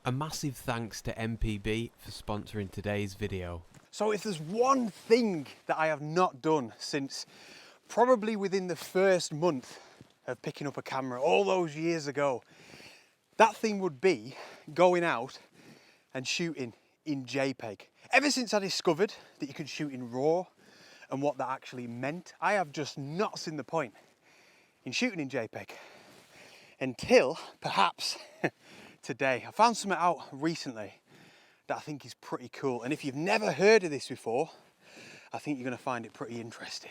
A massive thanks to MPB for sponsoring today's video. So if there's one thing that I have not done since probably within the first month of picking up a camera all those years ago, that thing would be going out and shooting in JPEG. Ever since I discovered that you could shoot in RAW and what that actually meant, I have just not seen the point in shooting in JPEG until perhaps today. I found something out recently that I think is pretty cool, and if you've never heard of this before, I think you're going to find it pretty interesting.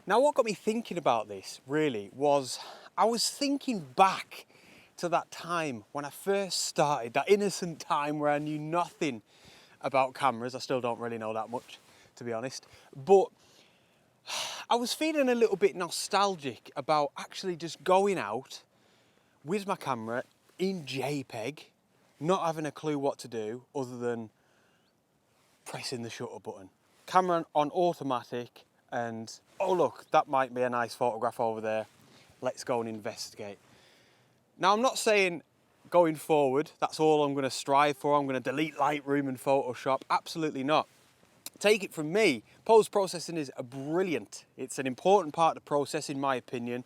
Now, what got me thinking about this really was I was thinking back to that time when I first started, that innocent time where I knew nothing about cameras. I still don't really know that much, to be honest, but I was feeling a little bit nostalgic about actually just going out with my camera in JPEG, not having a clue what to do other than pressing the shutter button. Camera on automatic and, oh look, that might be a nice photograph over there. Let's go and investigate. Now, I'm not saying going forward, that's all I'm going to strive for. I'm going to delete Lightroom and Photoshop. Absolutely not. Take it from me, post-processing is brilliant. It's an important part of the process, in my opinion,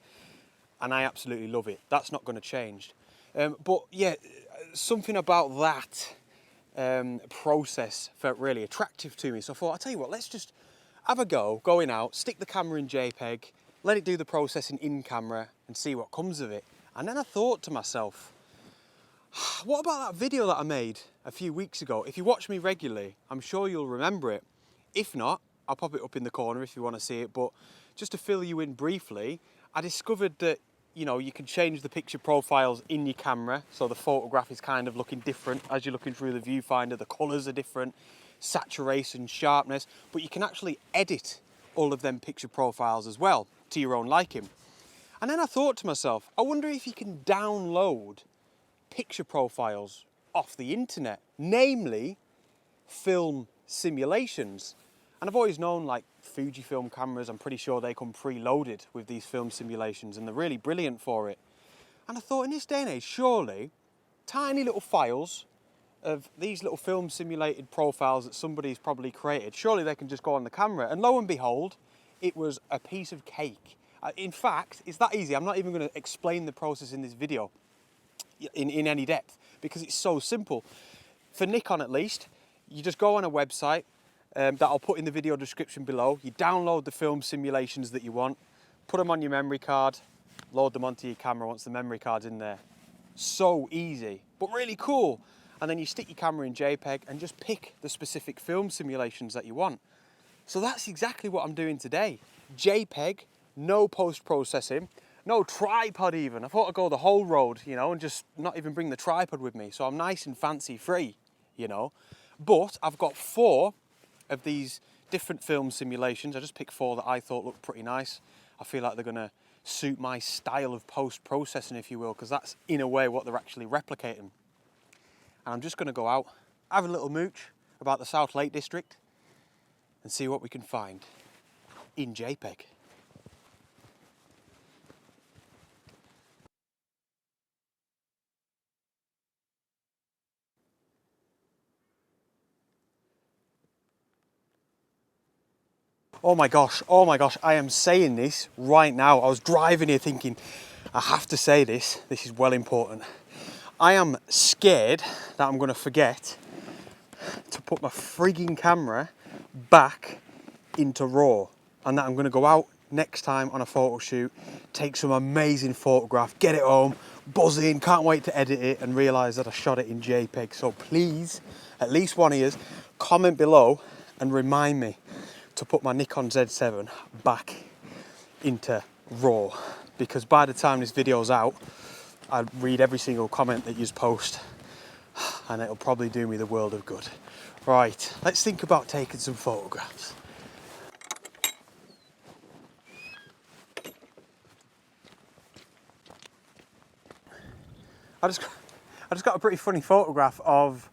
and I absolutely love it. That's not going to change. But yeah, something about that process felt really attractive to me. So I thought, I'll tell you what, let's just have a go, going out, stick the camera in JPEG, let it do the processing in camera and see what comes of it. And then I thought to myself, what about that video that I made a few weeks ago? If you watch me regularly, I'm sure you'll remember it. If not, I'll pop it up in the corner if you want to see it. But just to fill you in briefly, I discovered that, you know, you can change the picture profiles in your camera. So the photograph is kind of looking different as you're looking through the viewfinder. The colours are different, saturation, sharpness. But you can actually edit all of them picture profiles as well to your own liking. And then I thought to myself, I wonder if you can download picture profiles off the internet, namely film simulations. And I've always known, like, Fujifilm cameras, I'm pretty sure they come preloaded with these film simulations and they're really brilliant for it. And I thought, in this day and age, surely tiny little files of these little film simulated profiles that somebody's probably created, surely they can just go on the camera. And lo and behold, it was a piece of cake. In fact, it's that easy. I'm not even going to explain the process in this video in any depth because it's so simple. For Nikon at least, you just go on a website that I'll put in the video description below. You download the film simulations that you want, put them on your memory card, load them onto your camera once the memory card's in there. So easy, but really cool. And then you stick your camera in JPEG and just pick the specific film simulations that you want. So that's exactly what I'm doing today. JPEG, no post-processing, no tripod even. I thought I'd go the whole road, you know, and just not even bring the tripod with me. So I'm nice and fancy free, you know. But I've got 4 of these different film simulations. I just picked 4 that I thought looked pretty nice. I feel like they're going to suit my style of post-processing, if you will, because that's in a way what they're actually replicating. And I'm just going to go out, have a little mooch about the South Lake District and see what we can find in JPEG. Oh my gosh, I am saying this right now. I was driving here thinking, I have to say this is well important. I am scared that I'm going to forget to put my frigging camera back into RAW and that I'm going to go out next time on a photo shoot, take some amazing photograph, get it home, buzz in, can't wait to edit it and realise that I shot it in JPEG. So please, at least one of you, comment below and remind me to put my Nikon Z7 back into RAW, because by the time this video's out, I'll read every single comment that you post and it'll probably do me the world of good. Right, let's think about taking some photographs. I just got a pretty funny photograph of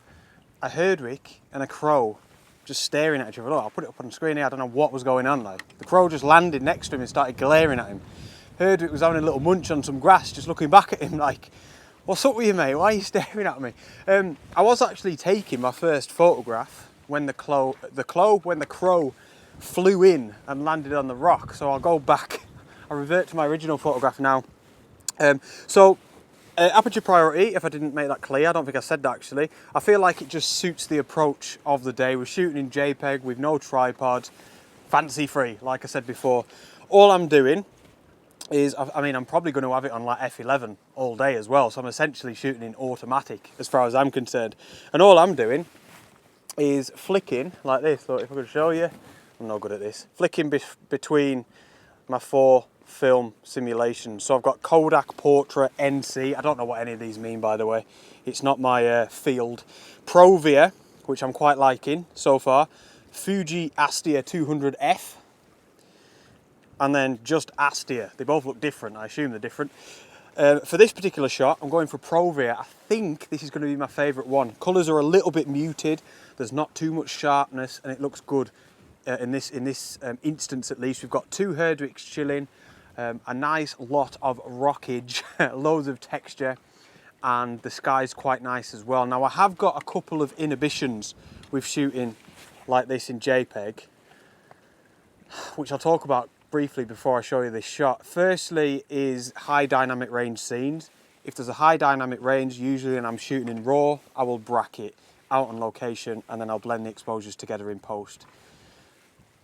a herdwick and a crow just staring at each other. Look, I'll put it up on the screen here. I don't know what was going on though. The crow just landed next to him and started glaring at him. Herdwick was having a little munch on some grass, just looking back at him like, what's up with you, mate? Why are you staring at me? I was actually taking my first photograph when the crow flew in and landed on the rock. So I'll go back, I'll revert to my original photograph now. Aperture priority, if I didn't make that clear, I don't think I said that actually. I feel like it just suits the approach of the day. We're shooting in JPEG with no tripod, fancy free, like I said before. All I'm doing is, I'm probably going to have it on like f11 all day as well. So I'm essentially shooting in automatic as far as I'm concerned. And all I'm doing is flicking like this. So if I could show you, I'm not good at this. Flicking between my 4 film simulations. So I've got Kodak, Portrait, NC. I don't know what any of these mean, by the way. It's not my field. Provia, which I'm quite liking so far. Fuji Astia 200F. And then just Astia. They both look different. I assume they're different. For this particular shot, I'm going for Provia. I think this is going to be my favourite one. Colours are a little bit muted. There's not too much sharpness, and it looks good. In this instance, at least, we've got 2 Herdwicks chilling. A nice lot of rockage, loads of texture, and the sky's quite nice as well. Now I have got a couple of inhibitions with shooting like this in JPEG, which I'll talk about briefly before I show you this shot. Firstly is high dynamic range scenes. If there's a high dynamic range, usually and I'm shooting in RAW, I will bracket out on location and then I'll blend the exposures together in post.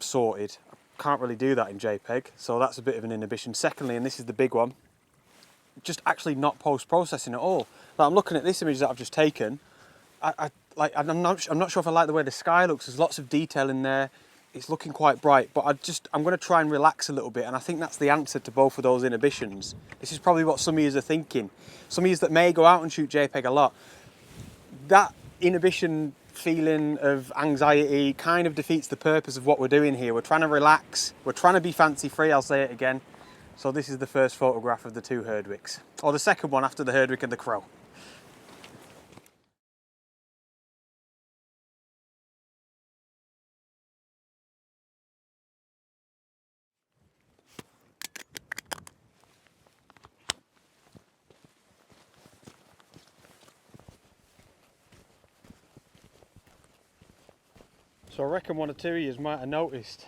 Sorted. Can't really do that in JPEG, so that's a bit of an inhibition. Secondly, and this is the big one, just actually not post-processing at all. Like, I'm looking at this image that I've just taken. I'm not sure if I like the way the sky looks. There's lots of detail in there. It's looking quite bright, but I'm going to try and relax a little bit, and I think that's the answer to both of those inhibitions. This is probably what some of you are thinking. Some of you that may go out and shoot JPEG a lot, that inhibition feeling of anxiety kind of defeats the purpose of what we're doing here. We're trying to relax, we're trying to be fancy free, I'll say it again. So this is the first photograph of the 2 Herdwicks, or the second one after the Herdwick and the crow. So I reckon one or two of you might have noticed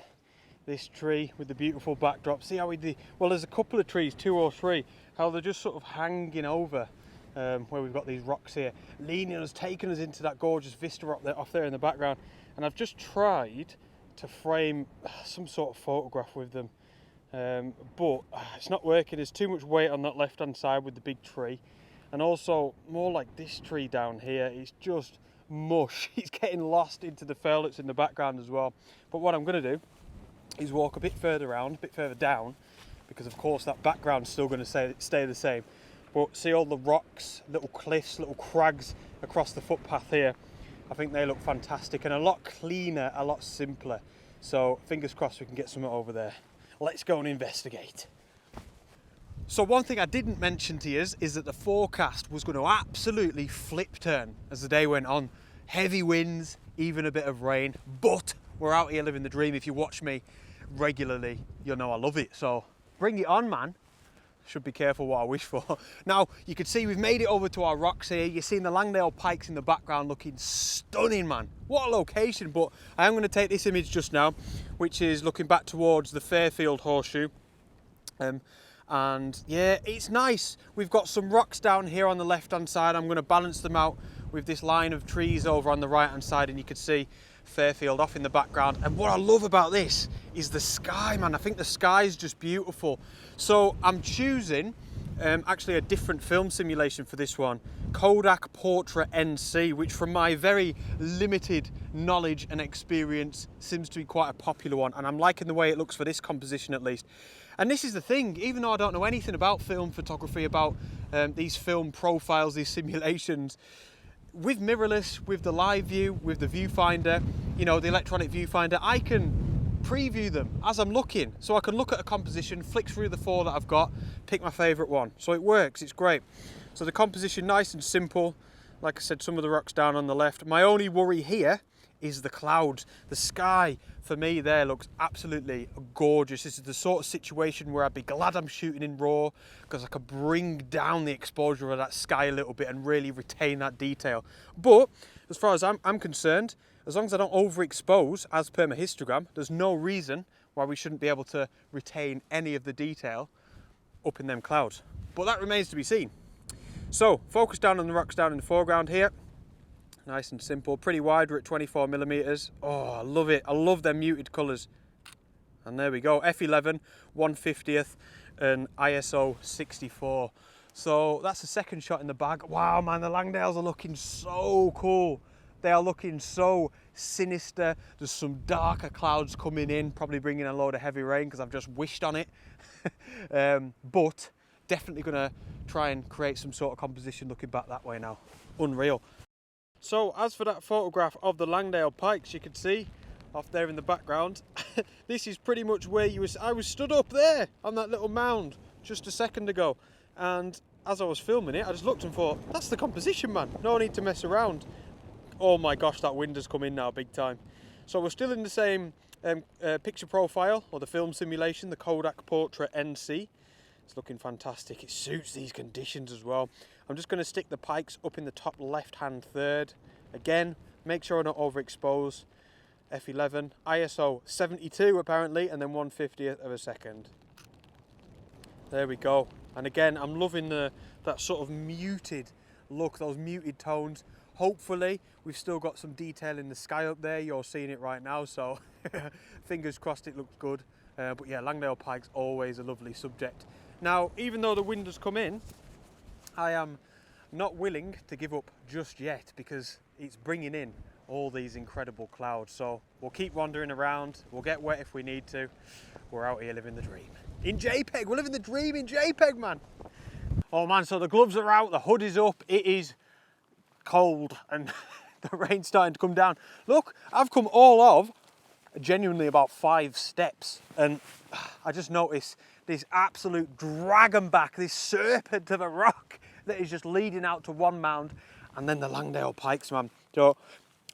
this tree with the beautiful backdrop. See how well, there's a couple of trees, 2 or 3, how they're just sort of hanging over where we've got these rocks here, leaning us, taking us into that gorgeous vista off there in the background. And I've just tried to frame some sort of photograph with them, but it's not working. There's too much weight on that left hand side with the big tree, and also more like this tree down here. It's just mush. It's getting lost into the fell that's in the background as well. But what I'm going to do is walk a bit further around, a bit further down, because of course that background's still going to stay the same. But see all the rocks, little cliffs, little crags across the footpath here. I think they look fantastic and a lot cleaner, a lot simpler. So fingers crossed we can get something over there. Let's go and investigate. So one thing I didn't mention to you is that the forecast was going to absolutely flip turn as the day went on. Heavy winds, even a bit of rain, but we're out here living the dream. If you watch me regularly, you'll know I love it. So bring it on, man. Should be careful what I wish for. Now, you can see we've made it over to our rocks here. You're seeing the Langdale Pikes in the background looking stunning, man. What a location. But I am going to take this image just now, which is looking back towards the Fairfield Horseshoe. And yeah, it's nice. We've got some rocks down here on the left hand side. I'm going to balance them out with this line of trees over on the right hand side, and you can see Fairfield off in the background. And what I love about this is the sky, man. I think the sky is just beautiful. So I'm choosing actually a different film simulation for this one, Kodak Portrait NC, which from my very limited knowledge and experience seems to be quite a popular one, and I'm liking the way it looks for this composition at least. And this is the thing, even though I don't know anything about film photography, about these film profiles, these simulations, with mirrorless, with the live view, with the viewfinder, you know, the electronic viewfinder, I can preview them as I'm looking. So I can look at a composition, flick through the 4 that I've got, pick my favourite one. So it works, it's great. So the composition, nice and simple. Like I said, some of the rocks down on the left. My only worry here is the clouds. The sky, for me, there looks absolutely gorgeous. This is the sort of situation where I'd be glad I'm shooting in RAW, because I could bring down the exposure of that sky a little bit and really retain that detail. But as far as I'm concerned, as long as I don't overexpose, as per my histogram, there's no reason why we shouldn't be able to retain any of the detail up in them clouds. But that remains to be seen. So, focus down on the rocks down in the foreground here. Nice and simple, pretty wide, we're at 24mm. Oh, I love it. I love their muted colours. And there we go, f11, 1/50th and ISO 64. So that's the second shot in the bag. Wow, man, the Langdales are looking so cool. They are looking so sinister. There's some darker clouds coming in, probably bringing a load of heavy rain because I've just wished on it. But definitely gonna try and create some sort of composition looking back that way now. Unreal. So as for that photograph of the Langdale Pikes, you can see off there in the background, this is pretty much where I was stood up there on that little mound just a second ago. And as I was filming it, I just looked and thought, that's the composition, man. No need to mess around. Oh my gosh, that wind has come in now big time. So we're still in the same picture profile, or the film simulation, the Kodak Portrait NC. It's looking fantastic. It suits these conditions as well. I'm just going to stick the pikes up in the top left-hand third. Again, make sure I don't overexpose. F11, ISO 72 apparently, and then 1/50th of a second. There we go. And again, I'm loving that sort of muted look, those muted tones. Hopefully, we've still got some detail in the sky up there. You're seeing it right now, so fingers crossed it looks good. But yeah, Langdale Pike's always a lovely subject. Now, even though the wind has come in, I am not willing to give up just yet, because it's bringing in all these incredible clouds. So we'll keep wandering around. We'll get wet if we need to. We're out here living the dream. In JPEG, we're living the dream in JPEG, man. Oh man, so the gloves are out, the hood is up, it is cold and the rain's starting to come down. Look, I've come all of genuinely about 5 steps, and I just noticed this absolute dragon back, this serpent of a rock that is just leading out to one mound, and then the Langdale Pikes, man. So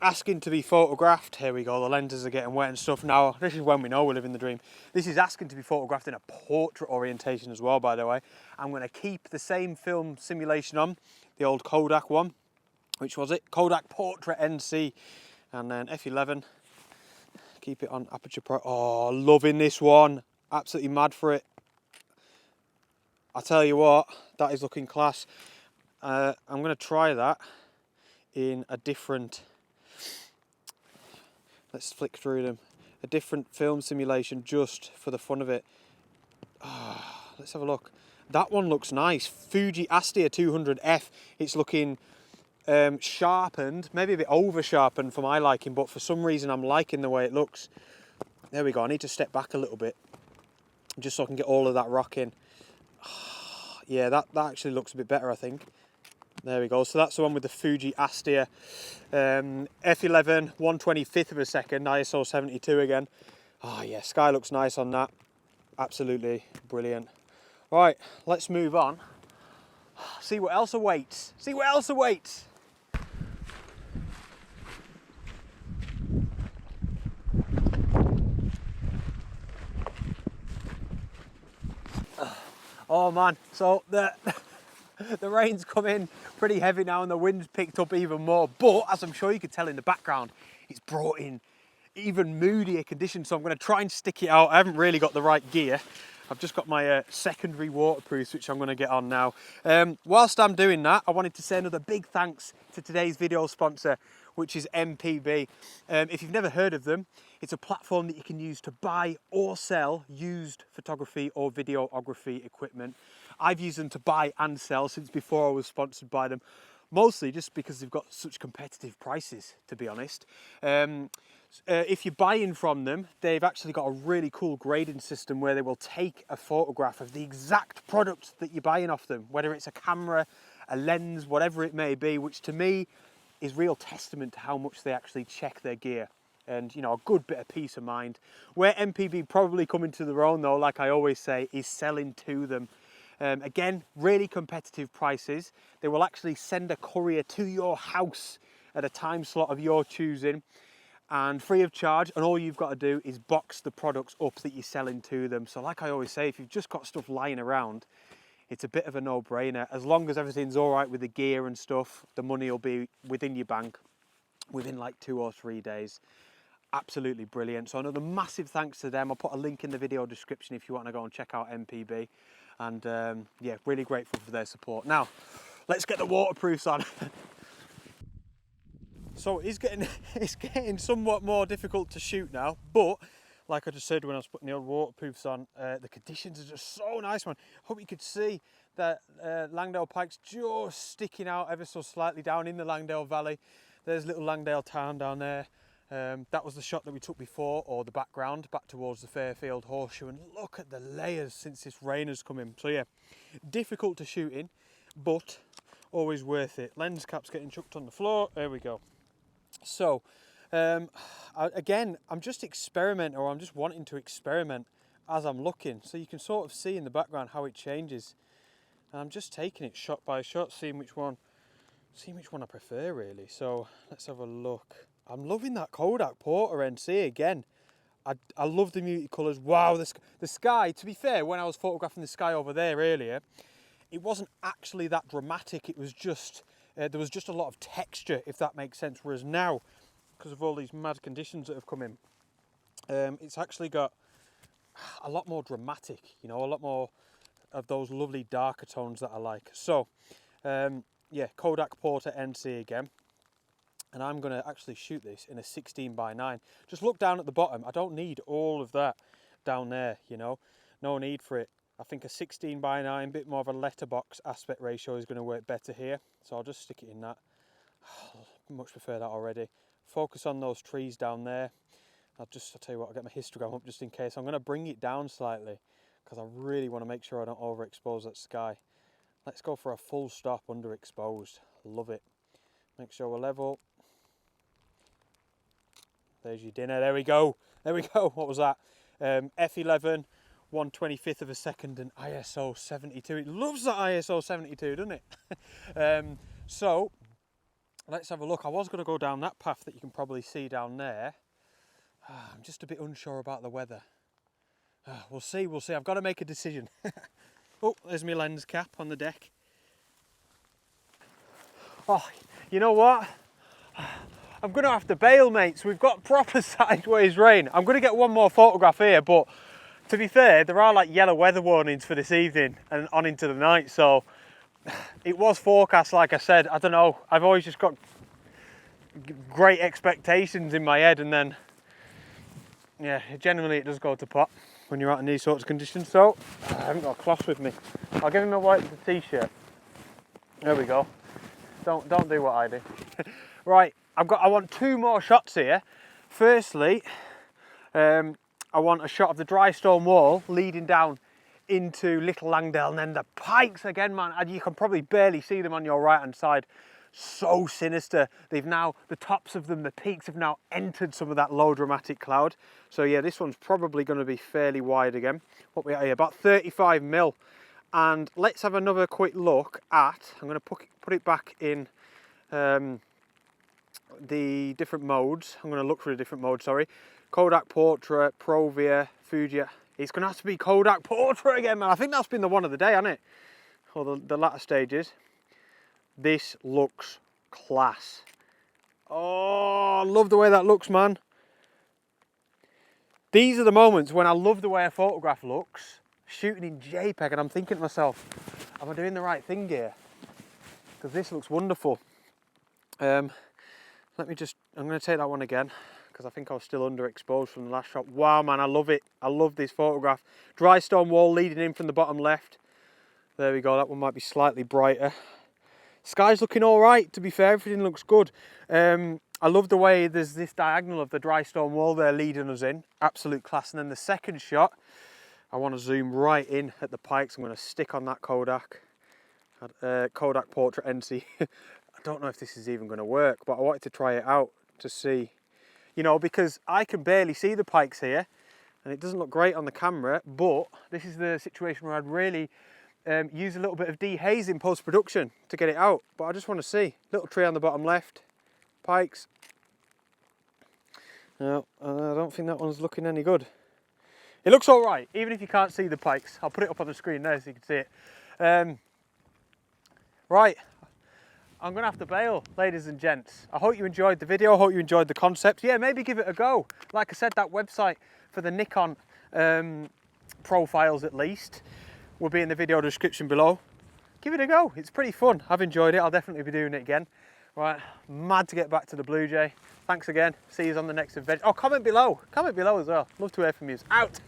asking to be photographed. Here we go, the lenses are getting wet and stuff. Now, this is when we know we're living the dream. This is asking to be photographed in a portrait orientation as well, by the way. I'm going to keep the same film simulation on, the old Kodak one. Which was it? Kodak Portrait NC. And then F11. Keep it on aperture pro. Oh, loving this one. Absolutely mad for it. I tell you what, that is looking class. I'm going to try that in a different... Let's flick through them. A different film simulation just for the fun of it. Oh, let's have a look. That one looks nice. Fuji Astia 200F. It's looking sharpened, maybe a bit over sharpened for my liking, but for some reason I'm liking the way it looks. There we go. I need to step back a little bit just so I can get all of that rock in. Oh, yeah, that actually looks a bit better, I think. There we go. So that's the one with the Fuji Astia F11, 1/25th of a second, ISO 72 again. Oh yeah, sky looks nice on that. Absolutely brilliant. Right, let's move on. See what else awaits. See what else awaits. Oh man, so the rain's come in pretty heavy now and the wind's picked up even more, but as I'm sure you could tell in the background, it's brought in even moodier conditions, so I'm going to try and stick it out. I haven't really got the right gear. I've just got my secondary waterproofs, which I'm going to get on now. Whilst I'm doing that, I wanted to say another big thanks to today's video sponsor, which is MPB. If you've never heard of them, it's a platform that you can use to buy or sell used photography or videography equipment. I've used them to buy and sell since before I was sponsored by them, mostly just because they've got such competitive prices, to be honest. If you're buying from them, they've actually got a really cool grading system where they will take a photograph of the exact product that you're buying off them, whether it's a camera, a lens, whatever it may be, which to me is real testament to how much they actually check their gear. And, you know, a good bit of peace of mind. Where MPB probably come into their own, though, like I always say, is selling to them. Again, really competitive prices. They will actually send a courier to your house at a time slot of your choosing. and free of charge, and all you've got to do is box the products up that you're selling to them. So like I always say, if you've just got stuff lying around, it's a bit of a no-brainer. As long as everything's all right with the gear and stuff, the money will be within your bank within like 2 or 3 days. Absolutely brilliant. So another massive thanks to them. I'll put a link in the video description if you want to go and check out MPB. And yeah, really grateful for their support. Now, let's get the waterproofs on. So it's getting somewhat more difficult to shoot now, but like I just said when I was putting the old waterproofs on, the conditions are just so nice, man. Hope you could see that Langdale Pike's just sticking out ever so slightly down in the Langdale Valley. There's little Langdale town down there. That was the shot that we took before, or the background, back towards the Fairfield Horseshoe. And look at the layers since this rain has come in. So yeah, difficult to shoot in, but always worth it. Lens cap's getting chucked on the floor. There we go. So, again, I'm just experimenting, or I'm just wanting to experiment as I'm looking. So you can sort of see in the background how it changes. And I'm just taking it shot by shot, seeing which one I prefer really. So let's have a look. I'm loving that Kodak Portra NC again. I love the muted colours. Wow, the sky, to be fair, when I was photographing the sky over there earlier, it wasn't actually that dramatic. It was just, there was just a lot of texture, if that makes sense. Whereas now, because of all these mad conditions that have come in, it's actually got a lot more dramatic, you know, a lot more of those lovely darker tones that I like. So, yeah, Kodak Portra NC again. And I'm going to actually shoot this in a 16:9. Just look down at the bottom. I don't need all of that down there, you know. No need for it. I think a 16:9, a bit more of a letterbox aspect ratio is going to work better here. So I'll just stick it in that. Much prefer that already. Focus on those trees down there. I'll tell you what, I'll get my histogram up just in case. I'm going to bring it down slightly because I really want to make sure I don't overexpose that sky. Let's go for a full stop underexposed. Love it. Make sure we're level. There's your dinner. There we go. There we go. What was that? F11, 1/25 of a second, and ISO 72. It loves that ISO 72, doesn't it? So let's have a look. I was going to go down that path that you can probably see down there. I'm just a bit unsure about the weather. We'll see. We'll see. I've got to make a decision. Oh, there's my lens cap on the deck. Oh, you know what? I'm going to have to bail, mates. We've got proper sideways rain. I'm going to get one more photograph here, but to be fair, there are like yellow weather warnings for this evening and on into the night. So it was forecast, like I said. I don't know. I've always just got great expectations in my head, and then, yeah, generally it does go to pot when you're out in these sorts of conditions. So I haven't got a cloth with me. I'll give him a white t-shirt. There we go. Don't do what I do. Right. I want 2 more shots here. Firstly, I want a shot of the dry stone wall leading down into Little Langdale, and then the pikes again, man. And you can probably barely see them on your right hand side. So sinister. They've now, the tops of them, the peaks have now entered some of that low dramatic cloud. So yeah, this one's probably going to be fairly wide again. What we got here, about 35 mil. And let's have another quick look at, I'm going to put it back in the different modes. I'm going to look for the different modes, sorry. Kodak Portra, Provia, Fuji. It's going to have to be Kodak Portra again, man. I think that's been the one of the day, hasn't it? Or the latter stages. This looks class. Oh, I love the way that looks, man. These are the moments when I love the way a photograph looks, shooting in JPEG, and I'm thinking to myself, am I doing the right thing here? Because this looks wonderful. I'm going to take that one again because I think I was still underexposed from the last shot. Wow, man, I love it. I love this photograph. Dry stone wall leading in from the bottom left. There we go, that one might be slightly brighter. Sky's looking all right, to be fair, everything looks good. I love the way there's this diagonal of the dry stone wall there leading us in. Absolute class. And then the second shot, I want to zoom right in at the pikes. I'm going to stick on that Kodak Portra NC. I don't know if this is even going to work, but I wanted to try it out to see, you know, because I can barely see the pikes here and it doesn't look great on the camera, but this is the situation where I'd really use a little bit of dehaze in post-production to get it out. But I just want to see, little tree on the bottom left, pikes. No, I don't think that one's looking any good. It looks all right, even if you can't see the pikes. I'll put it up on the screen there so you can see it. Right, I'm gonna have to bail, ladies and gents. I hope you enjoyed the video, I hope you enjoyed the concept. Yeah, maybe give it a go. Like I said, that website for the Nikon profiles at least will be in the video description below. Give it a go, it's pretty fun. I've enjoyed it, I'll definitely be doing it again. Right, mad to get back to the Blue Jay. Thanks again, see you on the next adventure. Oh, comment below as well. Love to hear from you. Out!